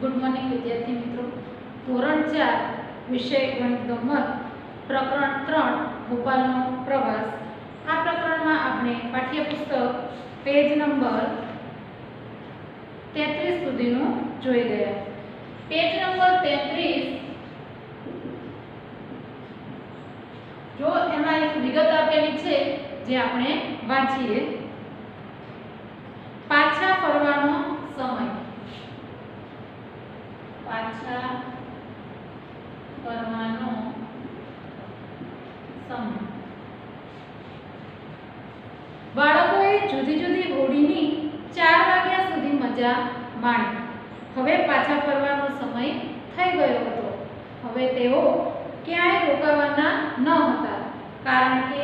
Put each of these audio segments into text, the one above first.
Good morning विद्यार्थी मित्रों। धोरण 4 विषय गणित गम्मत प्रकरण 3 भोपालનો प्रवास। आ प्रकरणમાં આપણે પાઠ્યપુસ્તક પેજ નંબર 33 સુધીનું જોઈ ગયા। પેજ નંબર 33 જો એમાં એક વિગત આપેલી છે જે આપણે વાંચીએ। પાછા ફરવાનો સમય, પાછા ફરવાનો સમય। બાળકોએ જુદી જુદી હોડીની 4 વાગ્યા સુધી મજા માણી। હવે પાછા ફરવાનો સમય થઈ ગયો હતો। હવે તેઓ ક્યાંય રોકાવાના ન હતા કારણ કે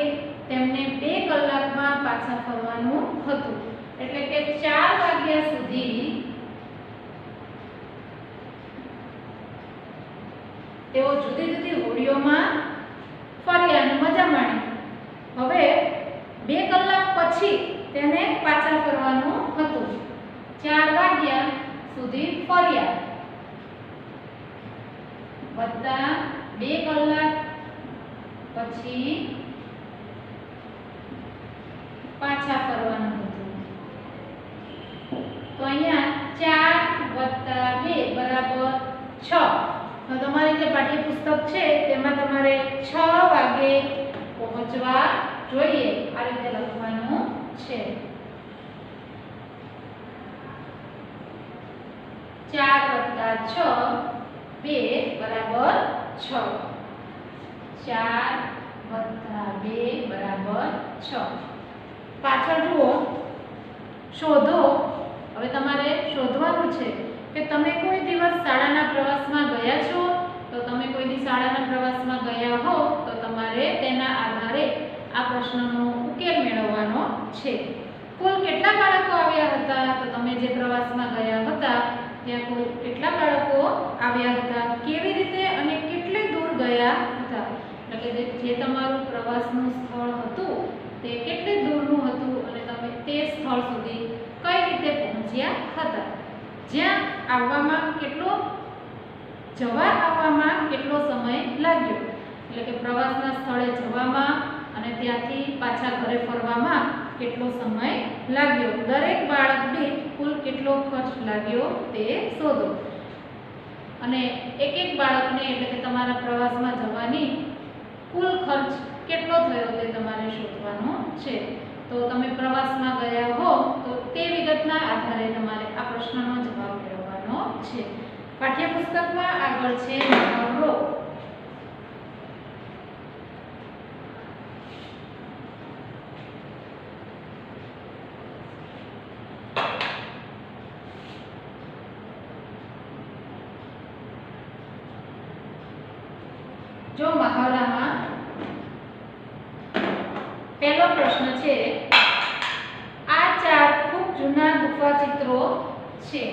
તેમને 2 કલાકમાં પાછા ફરવાનું હતું। એટલે કે 4 વાગ્યા સુધી તેઓ જુદી જુદી હોડીઓમાં ફર્યા અને મજા માણી। હવે 2 કલાક પછી તેને પાછા ફરવાનું હતું। 4 વાગ્યા સુધી ફર્યા વત્તા 2 કલાક પછી પાછા ફરવાનું હતું। તો અહીંયા 4 વત્તા 2 બરાબર 6। તો તમારી જે પાઠ્યપુસ્તક છે તેમાં તમારે 6 વાગે પહોંચવા જોઈએ આ રીતે લખવાનું છે। 4 વત્તા 6 2 બરાબર 6। 4 વત્તા 2 બરાબર 6। પાછળ જુઓ, શોધો। હવે તમારે શોધવાનું છે કે તમે કોઈ દિવસ શાળાના પ્રવાસમાં ગયા છો। તો તમે કોઈ દિવસ શાળાના પ્રવાસમાં ગયા હો તો તમારે તેના આધારે આ પ્રશ્નનો ઉકેલ મેળવવાનો છે। કુલ કેટલા બાળકો આવ્યા હતા? તો તમે જે પ્રવાસમાં ગયા હતા ત્યાં કુલ કેટલા બાળકો આવ્યા હતા, કેવી રીતે અને કેટલે દૂર ગયા હતા। એટલે કે જે તમારું પ્રવાસનું સ્થળ હતું તે કેટલે દૂરનું હતું અને તમે તે સ્થળ સુધી કઈ રીતે પહોંચ્યા હતા। જ્યાં આવવામાં કેટલો જવા આવવામાં કેટલો સમય લાગ્યો, એટલે કે પ્રવાસના સ્થળે જવામાં અને ત્યાંથી પાછા ઘરે ફરવામાં કેટલો સમય લાગ્યો। દરેક બાળક દીઠ કુલ કેટલો ખર્ચ લાગ્યો તે શોધો। અને એક એક બાળકને એટલે કે તમારા પ્રવાસમાં જવાની કુલ ખર્ચ કેટલો થયો તે તમારે શોધવાનો છે। તો તમે પ્રવાસમાં ગયા હો તો તે વિગતના આધારે તમારે આ પ્રશ્નનો જવાબ મેળવવાનો છે। પાઠ્યપુસ્તકમાં આગળ છે મહાવરો। जो મહાવરામાં પહેલો પ્રશ્ન છે, આ 4 ખૂબ જૂના ગુફા ચિત્રો છે।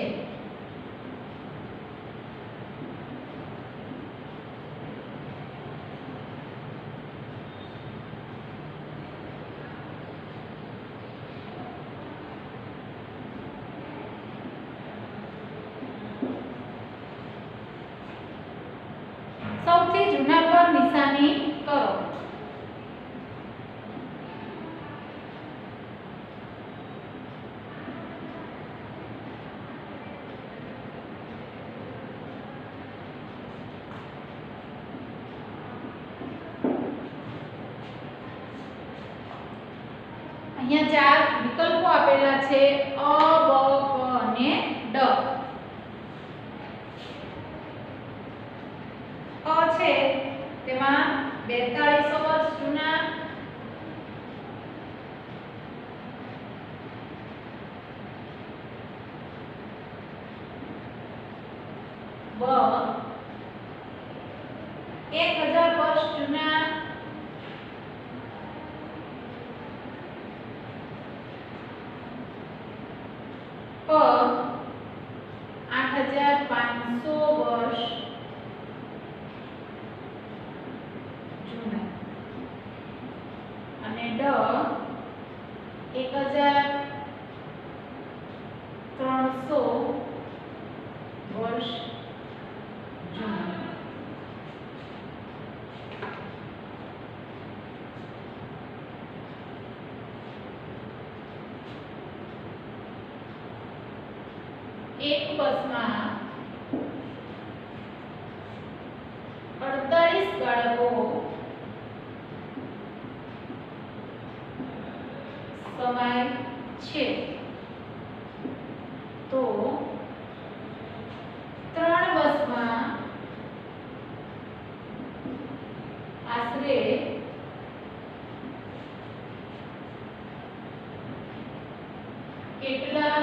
સૌથી જૂના પર નિશાની કરો। અહીંયા 4 વિકલ્પો આપેલા છે અ, બ, ક અને ડ। અ છે તેમાં 4200 વર્ષ જૂના, બ 1000 વર્ષ જૂના, ક 8500 વર્ષ જૂના અને ડ 1300 વર્ષ એક બસમાં 48 બાળકો સમાય છે તો 3 બસમાં આશરે કેટલા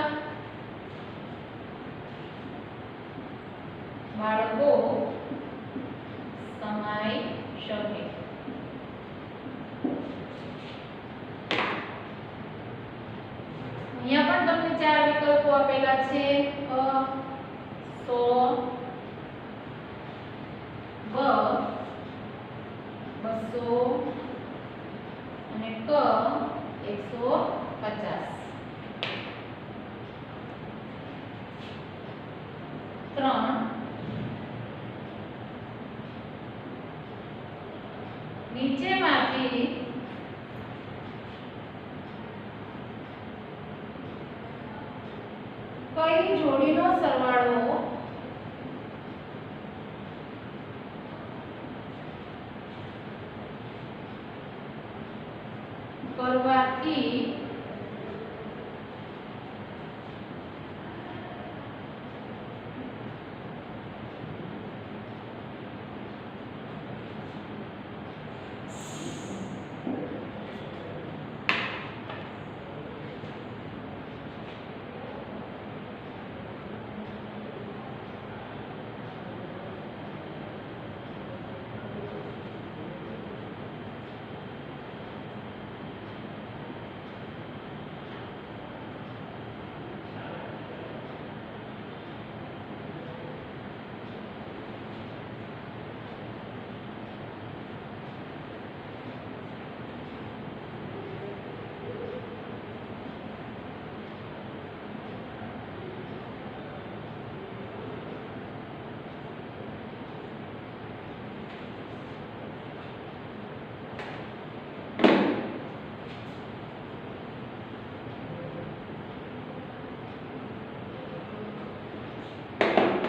બાળકો સમાઈ શકે? અહીંયા પણ તમને 4 વિકલ્પો આપેલા છે: અ 100, બ 200 અને ક 150. 3 નીચેમાંથી કઈ જોડીનો સરવાળો કરવાથી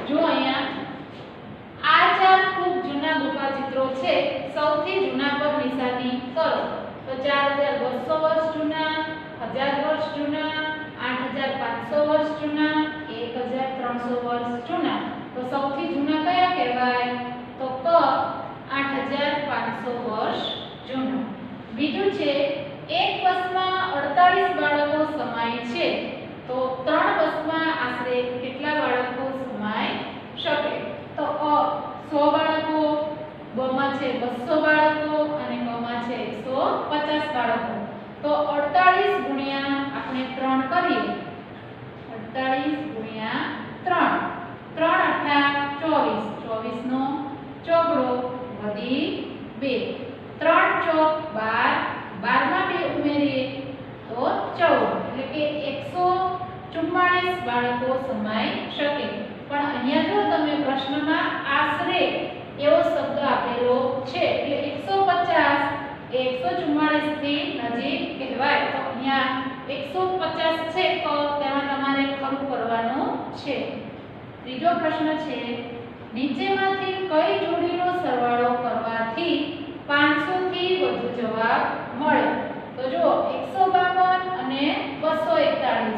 જો અહીંયા આ 4 ખૂબ જૂના ગુફા ચિત્રો છે. સૌથી જૂના પર નિશાની કરો. તો 4200 વર્ષ જૂના, 1000 વર્ષ જૂના, 8500 વર્ષ જૂના, 1300 વર્ષ જૂના. તો સૌથી જૂના કયા કહેવાય? તો ક 8500 વર્ષ જૂના. બીજું છે એક બસમાં 48 બાળકો સમાય છે તો 3 બસમાં આશરે કેટલા બાળકો સમાય શકે? તો અ 100 બાળકો, બ માં છે 200 બાળકો અને ક માં છે 150 બાળકો. તો 48 ગુણ્યા આપણે 3 કરીએ. 48 ગુણ્યા 3, 3 × 24, 24 નો ચોગડો વધી 2, 3 ચોક 12, 12 માં 2 ઉમેરીએ તો 14, એટલે કે 144 બાળકો સમાઈ શકે. પણ અહીંયા જો તમે પ્રશ્નમાં આશરે એવો શબ્દ આપેલો છે એટલે 150 એ 144 થી નજીક કહેવાય. તો અહીંયા 150 છે તો તેમાં તમારે ખરું કરવાનું છે. ત્રીજો પ્રશ્ન છે નીચેમાંથી કઈ જોડીનો સરવાળો કરવાથી 500 થી વધુ જવાબ મળે? તો જો 152 અને 241.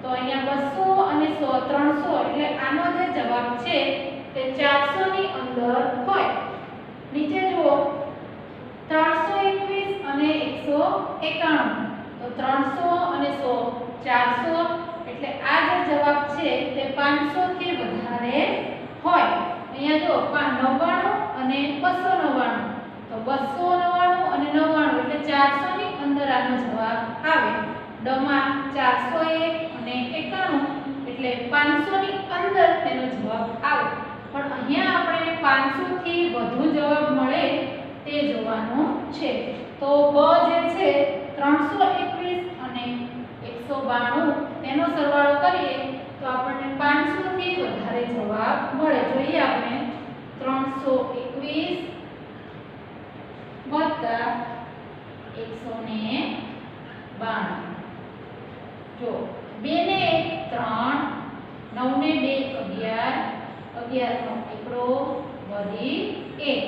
તો અહીંયા 200 અને 100 300 એટલે આનો જે જવાબ છે તે 400 ની અંદર હોય. નીચે જુઓ 321 અને 191. તો 300 અને 100 400 એટલે આ જે જવાબ છે તે 500 થી વધારે હોય. અહીંયા જો 99 અને 299. તો 299 અને 99 એટલે 400 ની અંદર આનો જવાબ આવે. ડ માં 401 અને 91 એટલે 500 ની અંદર તેનો જવાબ આવે. પણ અહીંયા આપણે 500 થી વધુ જવાબ મળે તે જોવાનું છે. તો બ જે છે 321 અને 192 તેનો સરવાળો કરીએ તો આપણને 500 થી વધારે જવાબ મળે. જોઈએ આપણે 321 વત્તા 192. જો 2 ને 1 3, 9 ને 2 11, 11 નો એકડો વળી 1,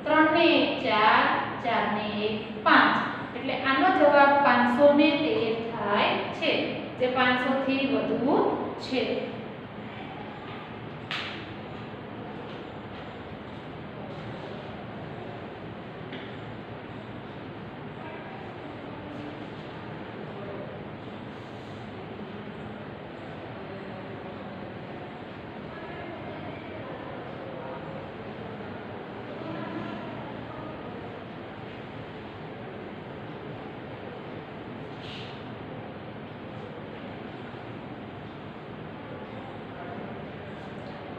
3 ને 1 4, 4 ને 1 5, એટલે આનો જવાબ 513 થાય છે, જે 500 થી વધુ છે.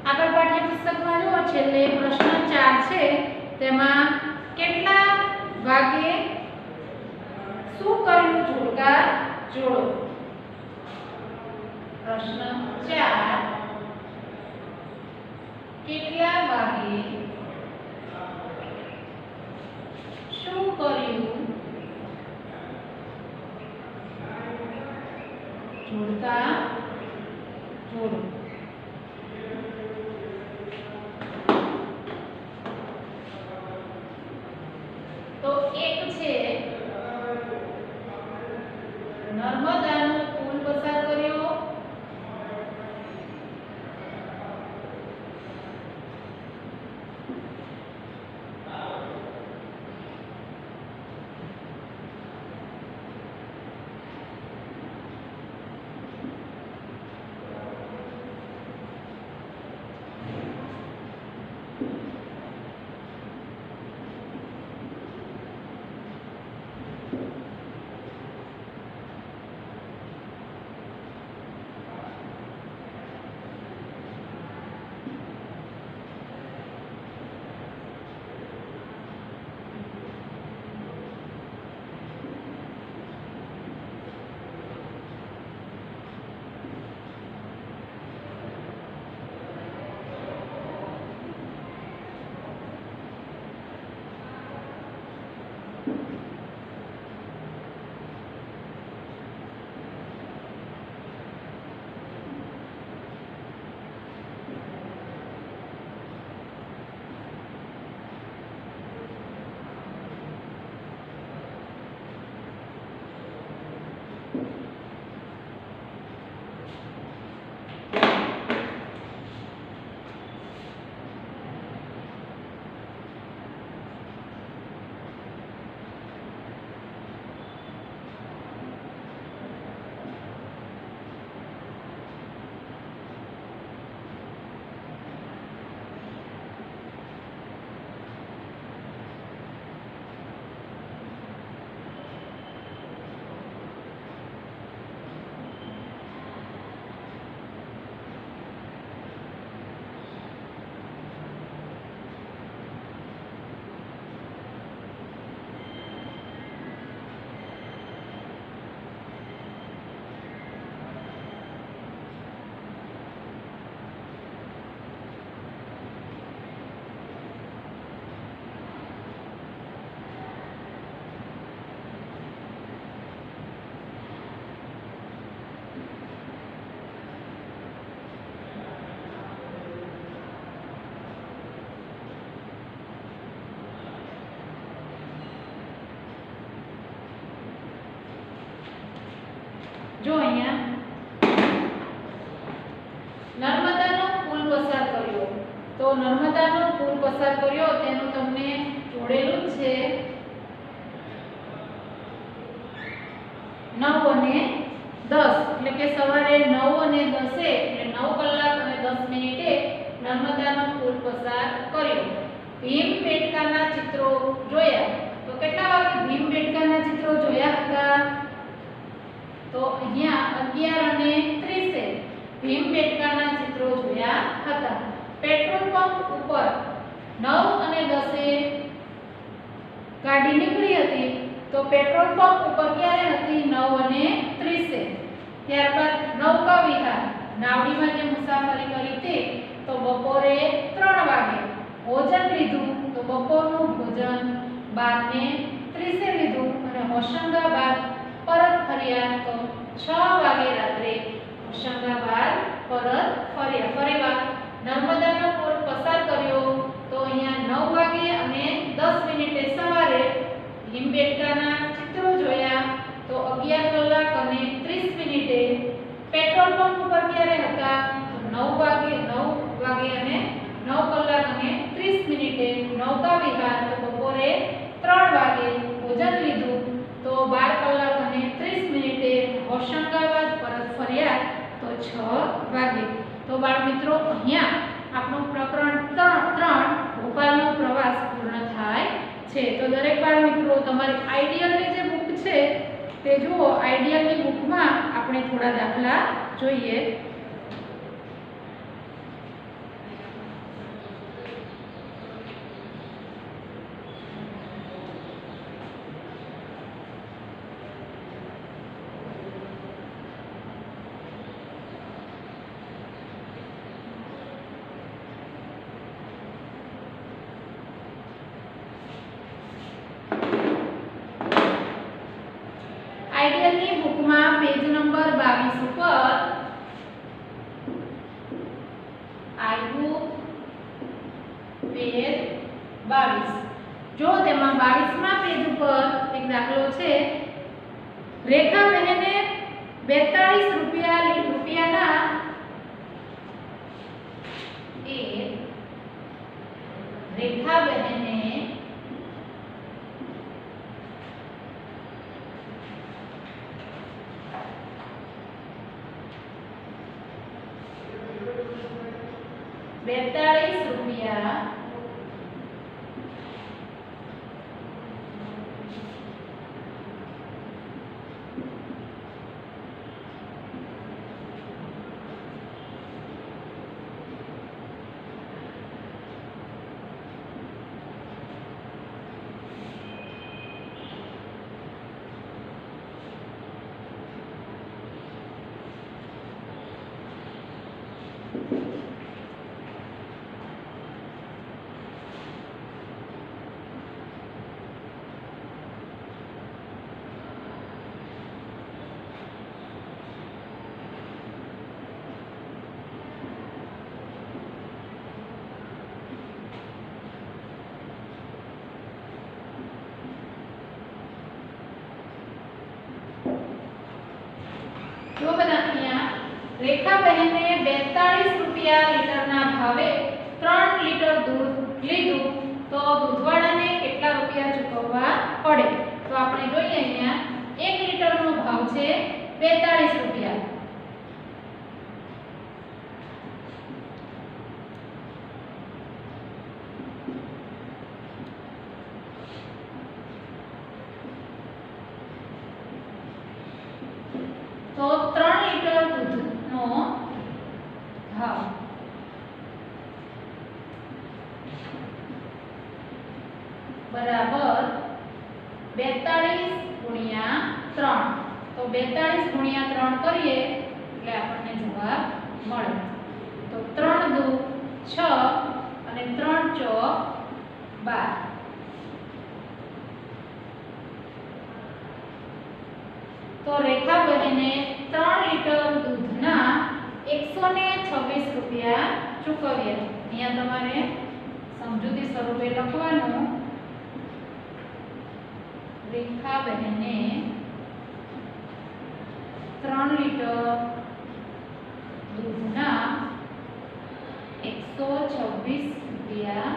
આગળ પાઠ્યપુસ્તકમાં જો છેલ્લે પ્રશ્ન 4 છે, તેમાં કેટલા ભાગે શું કર્યું જોડકા જોડો. પ્રશ્ન 4, કેટલા ભાગે શું કર્યું જોડકા જોડો. તો એક છે નર્મદાનો પુલ પસાર કર્યો, જો અહીંયા નર્મદાનો પુલ પસાર કર્યો, તો નર્મદાનો પુલ પસાર કર્યો તેનું તમને જોડેલું છે 9 અને 10, એટલે કે સવારે 9 અને 10 એટલે 9 કલાક અને 10 મિનિટે નર્મદાનો પુલ પસાર કર્યો. ભીમબેટકાના ચિત્રો જોયા, તો કેટલા વાગે ભીમબેટકાના ચિત્રો જોયા હતા? તો અહીંયા 11 અને 30 ભીમબેટકાના ચિત્રો જોયા હતા. પેટ્રોલ પંપ ઉપર 9 અને 10 ગાડી નીકળી હતી, તો પેટ્રોલ પંપ ઉપર ક્યારે હતી? 9 અને 30. ત્યારબાદ નૌકા વિહાર નાવડીમાં જે મુસાફરી કરી તે તો બપોરે 3 વાગે. ભોજન લીધું તો બપોરનું ભોજન 12:30 લીધું અને હોશંગાબાદ પરત ફર્યા તો 6 વાગે રાત્રે હોશંગાબાદ પરત ફર્યા. ફરીવાર નર્મદાનો પુલ પસાર કર્યો તો અહીંયા 9 વાગે અને 10 મિનિટે સવારે લીંબેટકાના ચિત્રો જોયા તો 11 કલાક અને 30 મિનિટે પેટ્રોલ પંપ ઉપર ક્યારે હતા તો 9 વાગે અને 9 કલાક અને 30 મિનિટે નૌકા વિહાર તો બપોરે 3 વાગે ભોજન લીધું તો 12 કલાક અને 30 મિનિટે હોશંગાબાદ પરત ફર્યા તો 6 વાગે. તો બાળ મિત્રો અહીંયા આપણું પ્રકરણ 3 ભોપાલનો પ્રવાસ પૂર્ણ થાય છે. તો દરેક બાળ મિત્રો તમારી આઈડિયલની જે બુક છે તે જુઓ. આઈડિયલની બુકમાં આપણે થોડા દાખલા જોઈએ. આઈડિયલની બુકમાં પેજ નંબર 22 ઉપર આઈબુક પેજ 22 જો તેમાં 22મા પેજ ઉપર એક દાખલો છે. રેખા બહેને 42 રૂપિયાના રેખા બહેને 42 રૂપિયા જો બધા અહીંયા રેખા બહેને 42 રૂપિયા લીટરના ભાવે 3 લીટર દૂધ લીધું તો દૂધવાળાને કેટલા રૂપિયા ચૂકવવા પડે. તો આપણે જોઈએ અહીંયા 1 લીટરનો ભાવ છે 42 રૂપિયા. તો 3 લીટર દૂધનો ભાવ બરાબર 42 ગુણ્યા 3. તો 42 ગુણ્યા 3 કરીએ એટલે આપણને જવાબ મળે. તો 3 દુ 6 અને 3 ચોક 12. તો રેખા બહેને 3 લીટર દૂધના 126 રૂપિયા ચૂકવ્યા. અહીંયા તમારે સમજૂતી સ્વરૂપે લખવાનું રેખા બહેને 3 લીટર દૂધના 126 રૂપિયા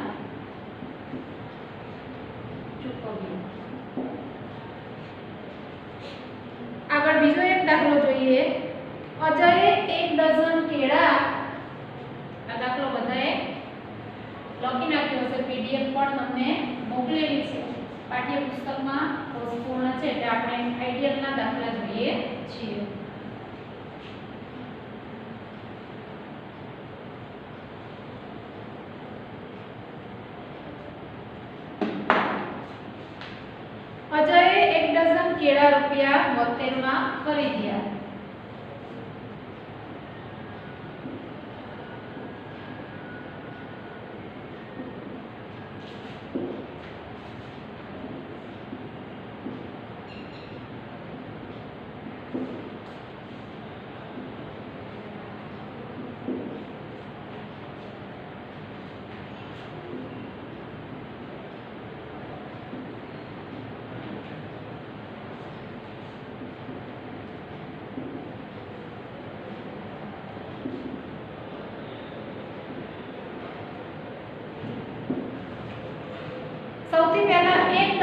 ચૂકવ્યા. આગળ બીજો એક દાખલો જોઈએ. અજયે 1 ડઝન કેળા, આ દાખલો બધાએ લખી નાખ્યો હશે. પીડીએફ પણ તમને મોકલેલી છે. પાઠ્યપુસ્તકમાં કોર્સ પૂર્ણ છે એટલે આપણે આઈડિયલના દાખલા જોઈએ છીએ. અજયે 1 ડઝન કેળા રૂપિયા 72 માં ખરીદ્યા.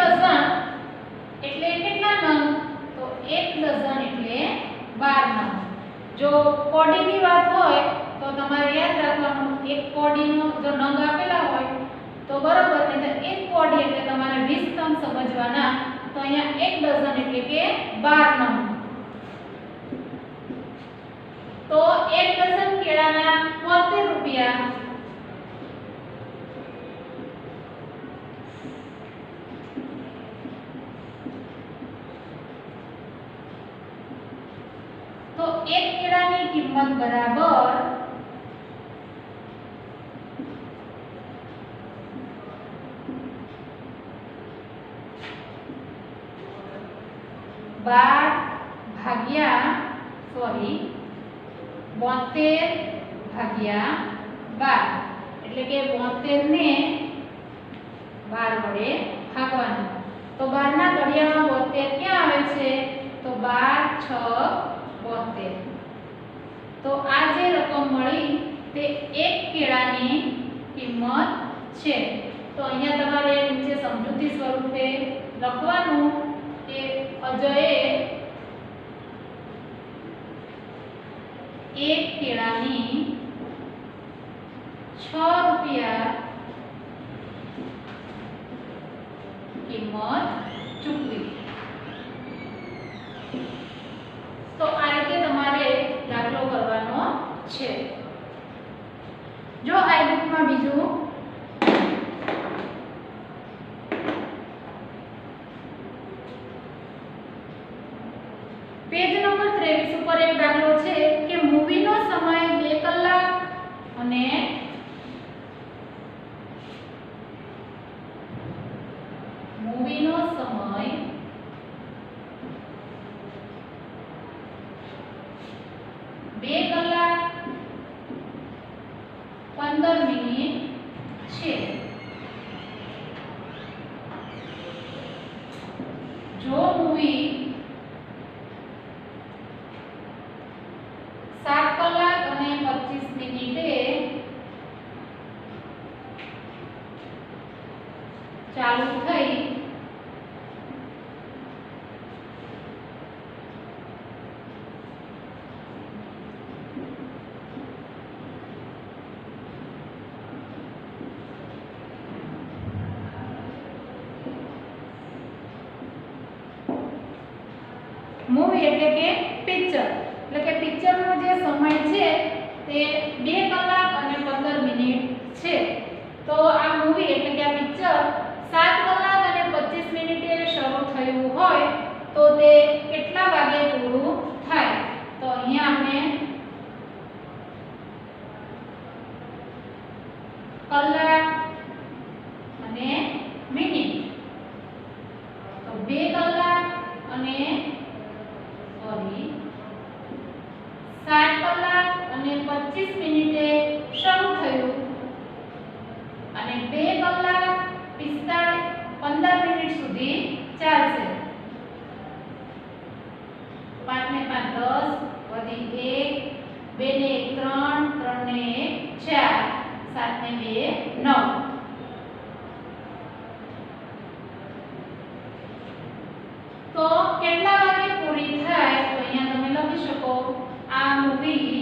ડઝન એટલે કેટલા નંગ? તો 1 ડઝન એટલે 12 નંગ. જો કોડીની વાત હોય તો તમારે યાદ રાખવાનું, એક કોડીનો જો નંગ આપેલા હોય તો બરોબર, નહીં તો એક કોડી એટલે તમારે 20 નંગ સમજવાના. તો અહીંયા 1 ડઝન એટલે કે 12 નંગ. તો 1 ડઝન કેળાના 72 રૂપિયા. તો એક કેળાની કિંમત બરાબર 72 ભાગ્યા 12 એટલે કે 72 ને 12 વડે ભાગવાનું. તો 12 ના ઘડિયામાં 72 ક્યાં આવે છે? તો 12 6 72. તો આ જે રકમ મળી તે એક કેળાની કિંમત છે. તો અહીંયા તમારે નીચે સમજૂતી સ્વરૂપે લખવાનું કે અજયે એક કેળાની 6 રૂપિયા કિંમત ચૂકવી. તો આ રીતે તમારે દાખલો કરવાનો છે. જો આ બુકમાં બીજું પેજ નંબર 23 ઉપર એક દાખલો છે કે મૂવીનો સમય 2 કલાક અને મૂવીનો સમય 2 કલાક 15 મિનિટ છે. જો મૂવી 7 કલાક અને 25 મિનિટે ચાલુ થઈ મૂવી એટલે કે પિક્ચર, એટલે કે પિક્ચરનો જે સમય છે તે 2 કલાક અને 15 મિનિટ છે. તો આ મૂવી એટલે કે આ પિક્ચર 7 કલાક અને 25 મિનિટે શરૂ થયું હોય તો તે કેટલા વાગે પૂરું થાય? તો અહીંયા આપણે કલાક અને મિનિટ, તો 2 કલાક અને 7 કલાક અને 25 મિનિટે શરૂ થયું અને 2 કલાક 15 મિનિટ સુધી ચાલશે. 5 ને 5 10 વધી 1 2 ને 1 3 3 ને 1 4 7 ને 2 9. તો કેટલા વાગે પૂરી થાય? તો અહીંયા તમે લખી શકો આ મૂવી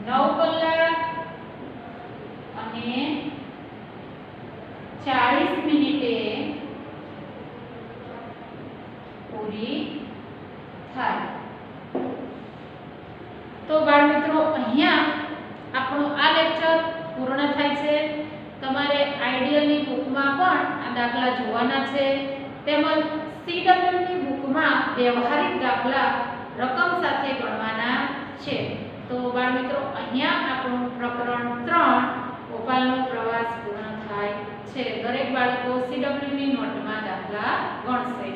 9 કલાક અને 40 મિનિટે પૂરી થાય. તો બાળ મિત્રો અહીંયા આપણો આ લેક્ચર પૂર્ણ થાય છે. તમારે આઈડિયલની બુકમાં પણ આ દાખલા જોવાના છે, તેમજ સીડબ્લ્યુની બુકમાં વ્યવહારિક દાખલા રકમ સાથે ગણવાના છે. તો બાળ મિત્રો અહીંયા આપણું પ્રકરણ 3 ભોપાલનો પ્રવાસ પૂર્ણ થાય છે. દરેક બાળકો સીડબ્લ્યુની નોટમાં દાખલા ગણશે.